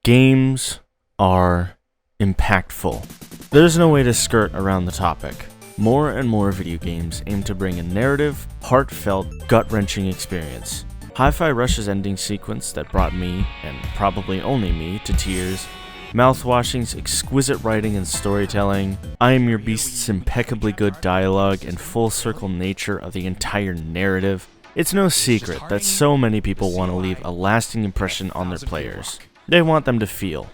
Games are impactful. There's no way to skirt around the topic. More and more video games aim to bring a narrative, heartfelt, gut-wrenching experience. Hi-Fi Rush's ending sequence that brought me, and probably only me, to tears, Mouthwashing's exquisite writing and storytelling, I Am Your Beast's impeccably good dialogue, and full-circle nature of the entire narrative. It's no secret that so many people want to leave a lasting impression on their players. They want them to feel.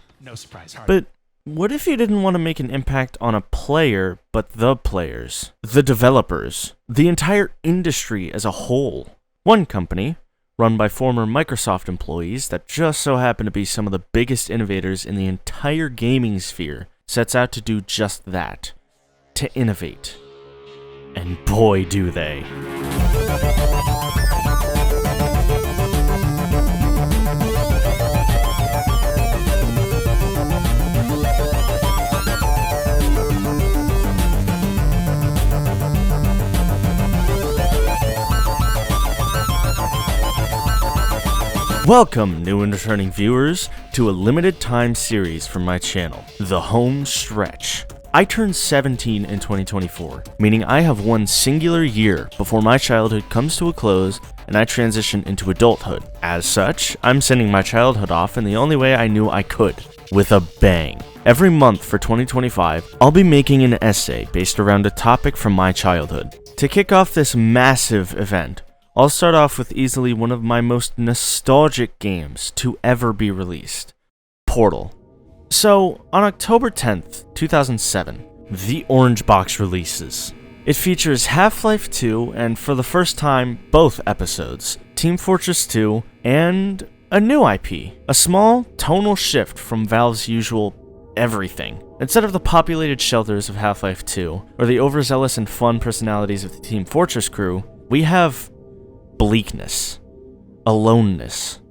But what if you didn't want to make an impact on a player, but the players, the developers, the entire industry as a whole? One company, run by former Microsoft employees that just so happen to be some of the biggest innovators in the entire gaming sphere, sets out to do just that. To innovate. And boy do they. Welcome, new and returning viewers, to a limited time series from my channel, The Home Stretch. I turned 17 in 2024, meaning I have one singular year before my childhood comes to a close and I transition into adulthood. As such, I'm sending my childhood off in the only way I knew I could, with a bang. Every month for 2025, I'll be making an essay based around a topic from my childhood. To kick off this massive event, I'll start off with easily one of my most nostalgic games to ever be released, Portal. So, on October 10th, 2007, the Orange Box releases. It features Half-Life 2 and, for the first time, both episodes, Team Fortress 2, and a new IP. A small, tonal shift from Valve's usual everything. Instead of the populated shelters of Half-Life 2, or the overzealous and fun personalities of the Team Fortress crew, we have bleakness, aloneness,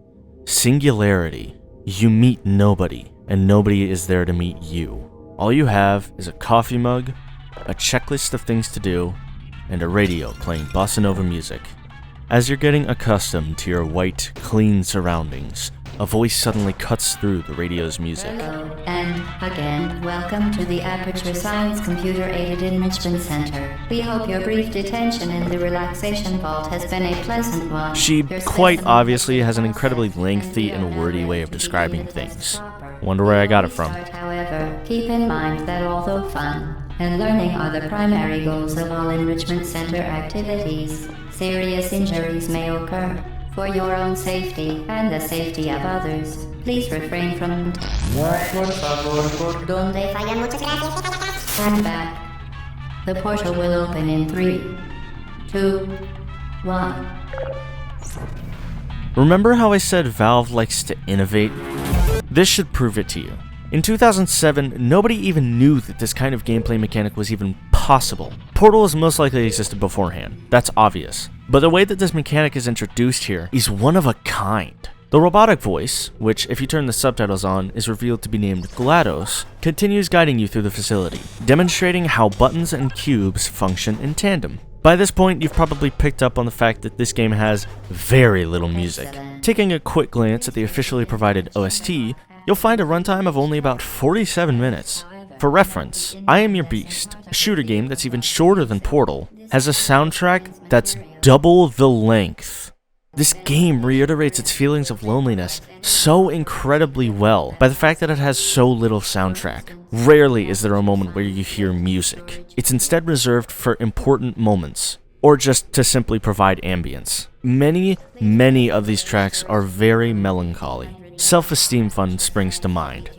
singularity. You meet nobody, and nobody is there to meet you. All you have is a coffee mug, a checklist of things to do, and a radio playing bossa nova music. As you're getting accustomed to your white, clean surroundings, a voice suddenly cuts through the radio's music. Hello, and again, welcome to the Aperture Science Computer-Aided Enrichment Center. We hope your brief detention in the relaxation vault has been a pleasant one. She quite obviously has an incredibly lengthy and wordy way of describing things. Wonder where I got it from. However, keep in mind that although fun and learning are the primary goals of all enrichment center activities, serious injuries may occur. For your own safety and the safety of others, please refrain from stand back. The portal will open in 3, 2, 1. Remember how I said Valve likes to innovate? This should prove it to you. In 2007, nobody even knew that this kind of gameplay mechanic was even possible. Portal has most likely existed beforehand, that's obvious. But the way that this mechanic is introduced here is one of a kind. The robotic voice, which if you turn the subtitles on is revealed to be named GLaDOS, continues guiding you through the facility, demonstrating how buttons and cubes function in tandem. By this point, you've probably picked up on the fact that this game has very little music. Taking a quick glance at the officially provided OST, you'll find a runtime of only about 47 minutes. For reference, I Am Your Beast, a shooter game that's even shorter than Portal, has a soundtrack that's double the length. This game reiterates its feelings of loneliness so incredibly well by the fact that it has so little soundtrack. Rarely is there a moment where you hear music. It's instead reserved for important moments, or just to simply provide ambience. Many of these tracks are very melancholy. Self-Esteem Fund springs to mind.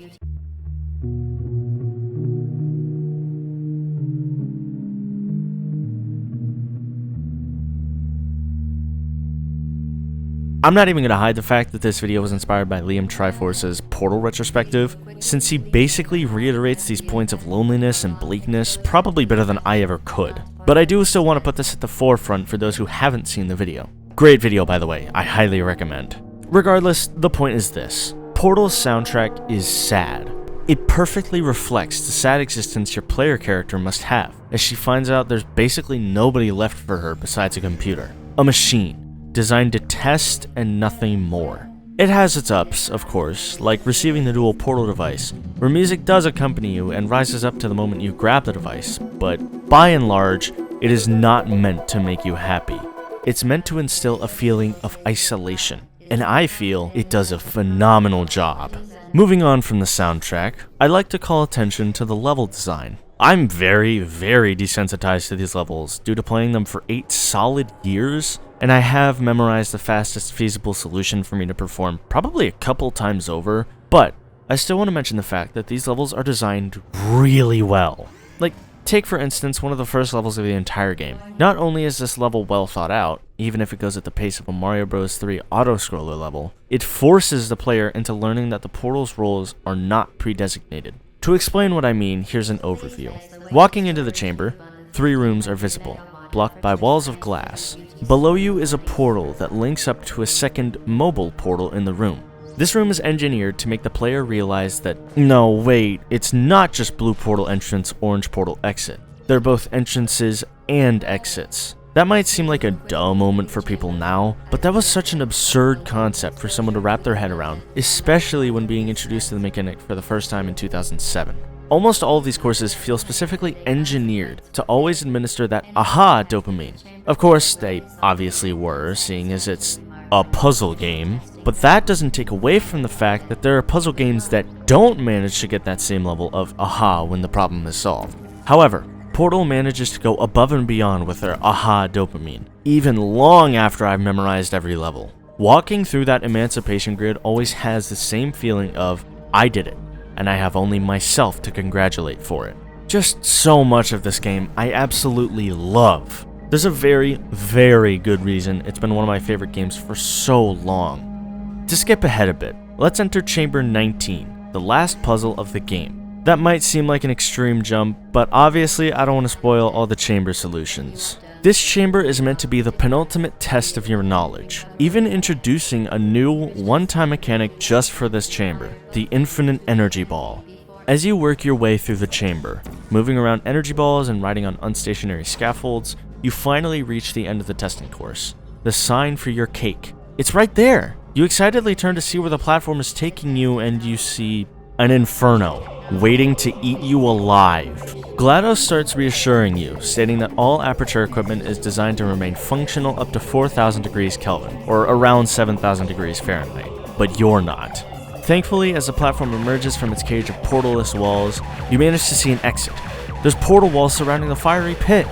I'm not even going to hide the fact that this video was inspired by Liam Triforce's Portal retrospective, since he basically reiterates these points of loneliness and bleakness probably better than I ever could. But I do still want to put this at the forefront for those who haven't seen the video. Great video, by the way, I highly recommend. Regardless, the point is this. Portal's soundtrack is sad. It perfectly reflects the sad existence your player character must have, as she finds out there's basically nobody left for her besides a computer. A machine, designed to test and nothing more. It has its ups, of course, like receiving the dual portal device, where music does accompany you and rises up to the moment you grab the device, but by and large, it is not meant to make you happy. It's meant to instill a feeling of isolation, and I feel it does a phenomenal job. Moving on from the soundtrack, I'd like to call attention to the level design. I'm very desensitized to these levels due to playing them for 8 solid years, and I have memorized the fastest feasible solution for me to perform probably a couple times over, but I still want to mention the fact that these levels are designed really well. Like, take for instance one of the first levels of the entire game. Not only is this level well thought out, even if it goes at the pace of a Mario Bros. 3 auto-scroller level, it forces the player into learning that the portal's roles are not pre-designated. To explain what I mean, here's an overview. Walking into the chamber, 3 rooms are visible, blocked by walls of glass. Below you is a portal that links up to a second mobile portal in the room. This room is engineered to make the player realize that, no wait, it's not just blue portal entrance, orange portal exit. They're both entrances and exits. That might seem like a dull moment for people now, but that was such an absurd concept for someone to wrap their head around, especially when being introduced to the mechanic for the first time in 2007. Almost all of these courses feel specifically engineered to always administer that aha dopamine. Of course, they obviously were, seeing as it's a puzzle game, but that doesn't take away from the fact that there are puzzle games that don't manage to get that same level of aha when the problem is solved. However, Portal manages to go above and beyond with their aha dopamine, even long after I've memorized every level. Walking through that emancipation grid always has the same feeling of, I did it, and I have only myself to congratulate for it. Just so much of this game I absolutely love. There's a very good reason it's been one of my favorite games for so long. To skip ahead a bit, let's enter Chamber 19, the last puzzle of the game. That might seem like an extreme jump, but obviously I don't want to spoil all the chamber solutions. This chamber is meant to be the penultimate test of your knowledge, even introducing a new one-time mechanic just for this chamber, the infinite energy ball. As you work your way through the chamber, moving around energy balls and riding on unstationary scaffolds, you finally reach the end of the testing course, the sign for your cake. It's right there! You excitedly turn to see where the platform is taking you and you see an inferno, waiting to eat you alive. GLaDOS starts reassuring you, stating that all Aperture equipment is designed to remain functional up to 4,000 degrees Kelvin, or around 7,000 degrees Fahrenheit, but you're not. Thankfully, as the platform emerges from its cage of portalless walls, you manage to see an exit. There's portal walls surrounding the fiery pit.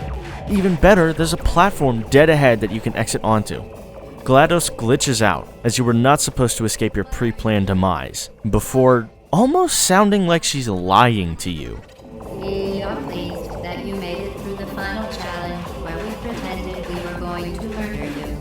Even better, there's a platform dead ahead that you can exit onto. GLaDOS glitches out, as you were not supposed to escape your pre-planned demise, before almost sounding like she's lying to you. We are pleased that you made it through the final challenge where we pretended we were going to murder you.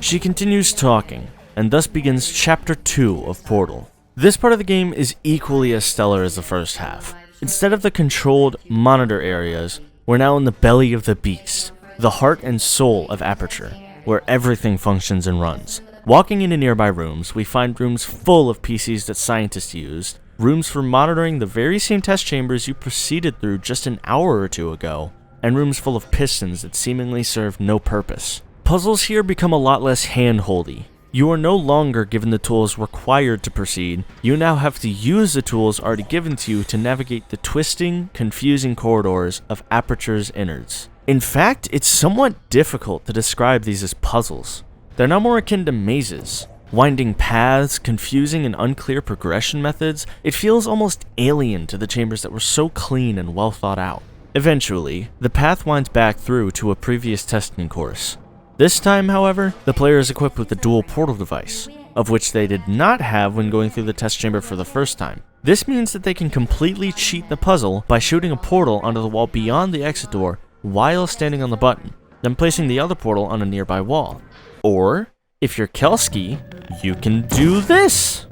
She continues talking, and thus begins Chapter 2 of Portal. This part of the game is equally as stellar as the first half. Instead of the controlled monitor areas, we're now in the belly of the beast, the heart and soul of Aperture, where everything functions and runs. Walking into nearby rooms, we find rooms full of PCs that scientists used, rooms for monitoring the very same test chambers you proceeded through just an hour or two ago, and rooms full of pistons that seemingly serve no purpose. Puzzles here become a lot less hand-holdy. You are no longer given the tools required to proceed, you now have to use the tools already given to you to navigate the twisting, confusing corridors of Aperture's innards. In fact, it's somewhat difficult to describe these as puzzles. They're now more akin to mazes. Winding paths, confusing and unclear progression methods, it feels almost alien to the chambers that were so clean and well thought out. Eventually, the path winds back through to a previous testing course. This time, however, the player is equipped with a dual portal device, of which they did not have when going through the test chamber for the first time. This means that they can completely cheat the puzzle by shooting a portal onto the wall beyond the exit door while standing on the button, then placing the other portal on a nearby wall. Or, if you're Kelsky, you can do this!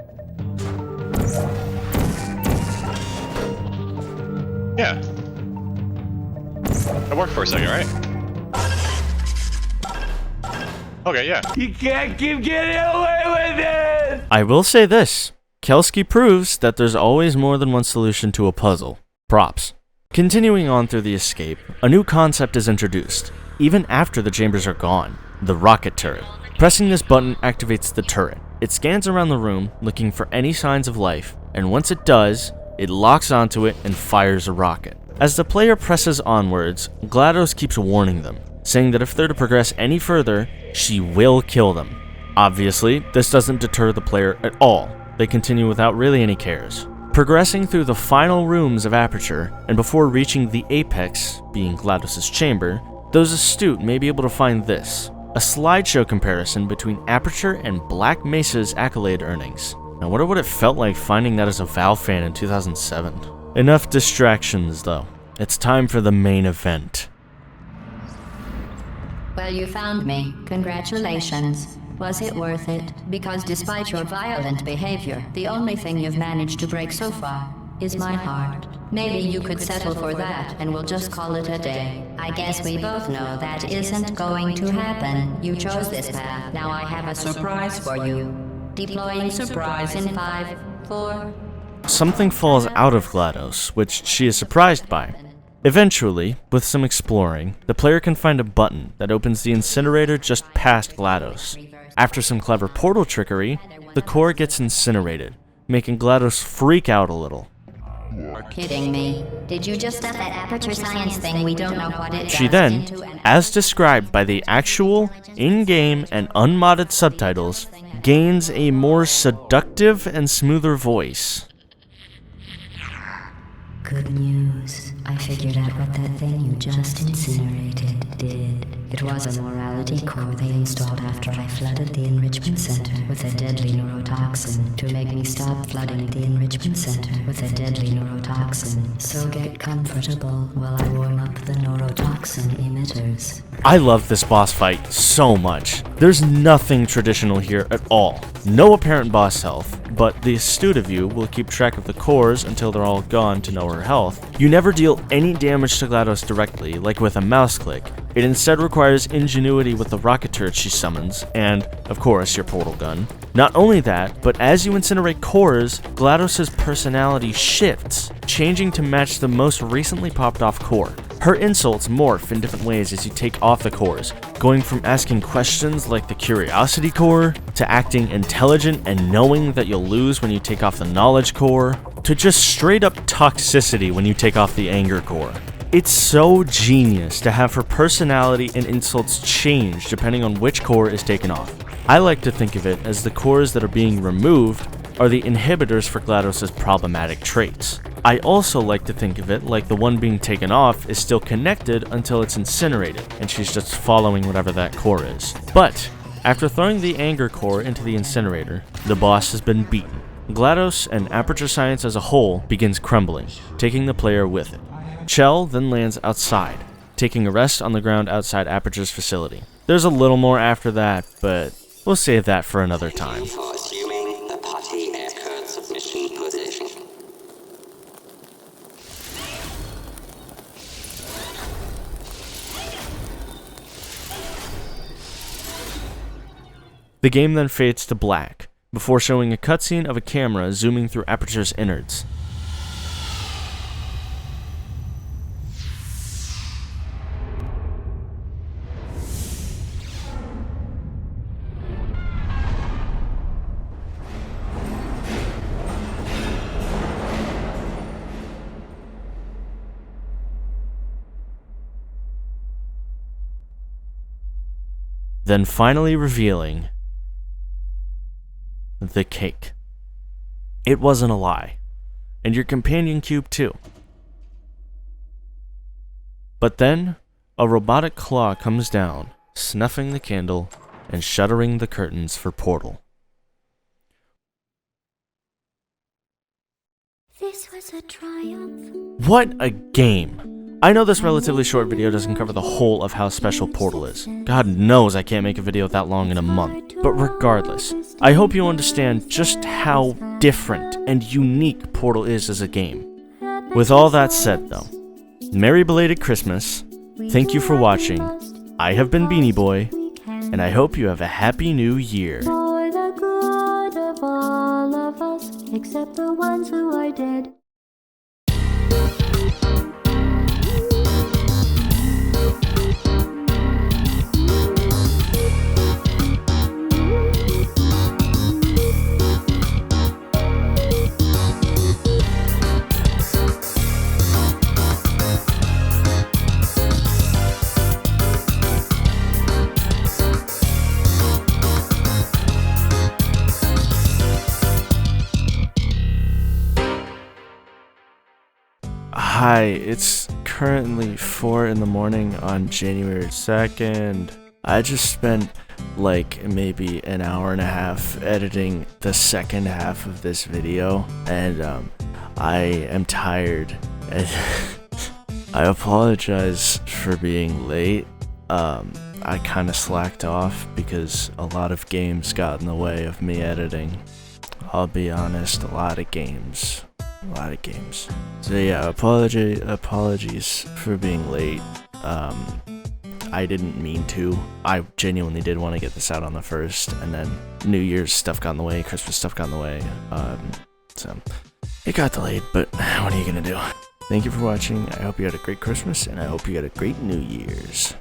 Yeah. That worked for a second, right? Okay, yeah. You can't keep getting away with it! I will say this. Kelsky proves that there's always more than one solution to a puzzle. Props. Continuing on through the escape, a new concept is introduced, even after the chambers are gone. The rocket turret. Pressing this button activates the turret. It scans around the room looking for any signs of life, and once it does, it locks onto it and fires a rocket. As the player presses onwards, GLaDOS keeps warning them, saying that if they're to progress any further, she will kill them. Obviously, this doesn't deter the player at all. They continue without really any cares. Progressing through the final rooms of Aperture, and before reaching the apex, being GLaDOS' chamber, those astute may be able to find this, a slideshow comparison between Aperture and Black Mesa's accolade earnings. I wonder what it felt like finding that as a Valve fan in 2007. Enough distractions though. It's time for the main event. Well, you found me. Congratulations. Was it worth it? Because despite your violent behavior, the only thing you've managed to break so far is my heart. Maybe you could settle for that and we'll just call it a day. I guess we both know that isn't going to happen. You chose this path. Now I have a surprise for you. Deploying surprise in 5, 4... Something falls out of GLaDOS, which she is surprised by. Eventually, with some exploring, the player can find a button that opens the incinerator just past GLaDOS. After some clever portal trickery, the core gets incinerated, making GLaDOS freak out a little. Kidding me. Did you just step that Aperture science thing we don't know what it does She then, into an... as described by the actual, in-game, and unmodded subtitles, gains a more seductive and smoother voice. Good news. I figured out what that thing you just incinerated did. It was a morality core they installed after I flooded the enrichment center with a deadly neurotoxin to make me stop flooding the enrichment center with a deadly neurotoxin. So get comfortable while I warm up the neurotoxin emitters. I love this boss fight so much. There's nothing traditional here at all. No apparent boss health, but the astute of you will keep track of the cores until they're all gone to know her health. You never deal any damage to GLaDOS directly, like with a mouse click. It instead requires ingenuity with the rocket turret she summons, and, of course, your portal gun. Not only that, but as you incinerate cores, GLaDOS' personality shifts, changing to match the most recently popped off core. Her insults morph in different ways as you take off the cores, going from asking questions like the curiosity core, to acting intelligent and knowing that you'll lose when you take off the knowledge core, to just straight up toxicity when you take off the anger core. It's so genius to have her personality and insults change depending on which core is taken off. I like to think of it as the cores that are being removed are the inhibitors for GLaDOS' problematic traits. I also like to think of it like the one being taken off is still connected until it's incinerated, and she's just following whatever that core is. But after throwing the anger core into the incinerator, the boss has been beaten. GLaDOS and Aperture Science as a whole begins crumbling, taking the player with it. Chell then lands outside, taking a rest on the ground outside Aperture's facility. There's a little more after that, but we'll save that for another time. For assuming the putty aircraft submission position. The game then fades to black, before showing a cutscene of a camera zooming through Aperture's innards. Then finally revealing the cake. It wasn't a lie, and your companion cube too. But then, a robotic claw comes down, snuffing the candle and shuttering the curtains for Portal. This was a triumph. What a game! I know this relatively short video doesn't cover the whole of how special Portal is. God knows I can't make a video that long in a month. But regardless, I hope you understand just how different and unique Portal is as a game. With all that said though, Merry belated Christmas, thank you for watching, I have been Beanie Boy, and I hope you have a happy new year. For the good of all of us, except the ones who are dead. Hi, it's currently 4 in the morning on January 2nd. I just spent like maybe an hour and a half editing the second half of this video, and I am tired. And I apologize for being late. I kind of slacked off because a lot of games got in the way of me editing. I'll be honest, a lot of games. So yeah, apologies for being late. I didn't mean to. I genuinely did want to get this out on the 1st, and then New Year's stuff got in the way, Christmas stuff got in the way. So it got delayed, but what are you gonna do? Thank you for watching. I hope you had a great Christmas, and I hope you had a great New Year's.